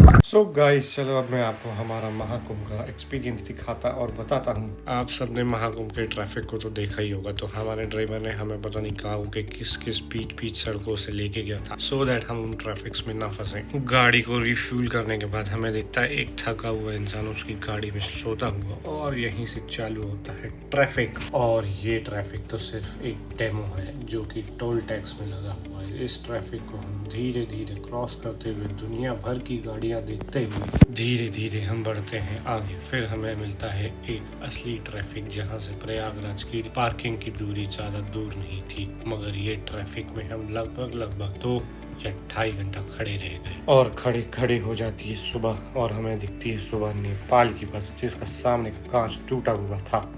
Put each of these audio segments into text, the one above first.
So guys, चलो अब मैं आपको हमारा महाकुंभ का एक्सपीरियंस दिखाता और बताता हूँ। आप सबने महाकुंभ के ट्रैफिक को तो देखा ही होगा, तो हमारे ड्राइवर ने हमें पता नहीं गाँव के किस किस बीच बीच सड़कों से लेके गया था, सो दैट हम उन ट्रैफिक्स में ना फंसे। गाड़ी को रिफ्यूल करने के बाद हमें दिखता है एक थका हुआ इंसान उसकी गाड़ी में सोता हुआ, और यहीं से चालू होता है ट्रैफिक। और ये ट्रैफिक तो सिर्फ एक डेमो है जो कि टोल टैक्स में लगा हुआ है। इस ट्रैफिक को हम धीरे धीरे क्रॉस करते हुए दुनिया भर की गाड़ियां देखते हुए धीरे धीरे हम बढ़ते हैं आगे। फिर हमें मिलता है एक असली ट्रैफिक जहां से प्रयागराज की पार्किंग की दूरी ज्यादा दूर नहीं थी, मगर ये ट्रैफिक में हम लगभग 2 या 2.5 घंटा खड़े रह गए। और खड़े खड़े हो जाती है सुबह और हमें दिखती है सुबह नेपाल की बस जिसका सामने का कांच टूटा हुआ था।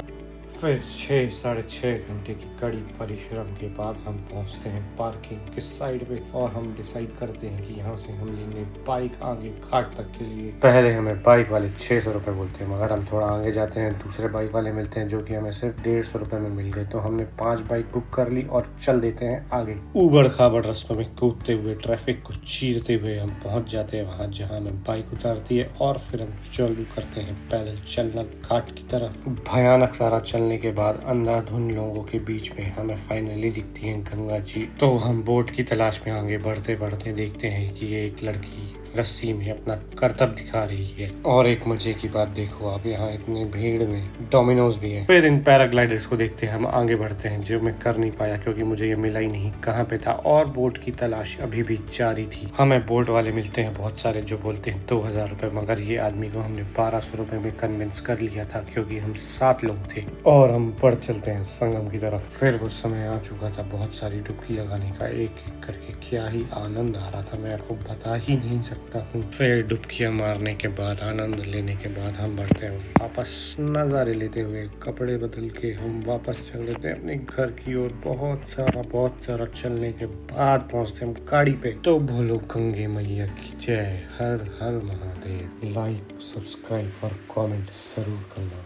फिर 6-6.5 घंटे की कड़ी परिश्रम के बाद हम पहुंचते हैं पार्किंग के साइड पे, और हम डिसाइड करते हैं कि यहाँ से हम लेंगे बाइक आगे घाट तक के लिए। पहले हमें बाइक वाले 600 रुपये बोलते हैं, मगर हम थोड़ा आगे जाते हैं दूसरे बाइक वाले मिलते हैं जो कि हमें सिर्फ 150 रुपये में मिल गए। तो हमने 5 बाइक बुक कर ली और चल देते हैं आगे। उबड़ खाबड़ रास्तों में कूदते हुए ट्रैफिक को चीरते हुए हम पहुंच जाते हैं वहाँ जहाँ हमें बाइक उतारती है, और फिर हम चालू करते हैं पैदल चलना घाट की तरफ। भयानक सारा चलने के बाद अंधाधुंध लोगों के बीच में हमें फाइनली दिखती है गंगा जी। तो हम बोट की तलाश में आगे बढ़ते बढ़ते देखते हैं कि ये एक लड़की रस्सी में अपना करतब दिखा रही है। और एक मजे की बात देखो आप, यहाँ इतनी भीड़ में डोमिनोज भी है। फिर इन पैराग्लाइडर्स को देखते हैं हम आगे बढ़ते हैं, जो मैं कर नहीं पाया क्योंकि मुझे ये मिला ही नहीं कहाँ पे था, और बोट की तलाश अभी भी जारी थी। हमें बोट वाले मिलते हैं बहुत सारे जो बोलते हैं 2000 रुपये, मगर ये आदमी को हमने 1200 रुपये में कन्विंस कर लिया था क्योंकि हम 7 लोग थे। और हम बढ़ चलते हैं संगम की तरफ। फिर वो समय आ चुका था बहुत सारी डुबकी लगाने का, एक एक करके क्या ही आनंद आ रहा था, मैं आपको बता ही नहीं सकता हूँ। फिर डुबकियां मारने के बाद, आनंद लेने के बाद हम बढ़ते हैं वापस, नज़ारे लेते हुए कपड़े बदल के हम वापस चल देते हैं अपने घर की ओर। बहुत सारा चलने के बाद पहुँचते हम गाड़ी पे। तो बोलो गंगे मैया की जय, हर हर महादेव। लाइक, सब्सक्राइब और कमेंट जरूर करना।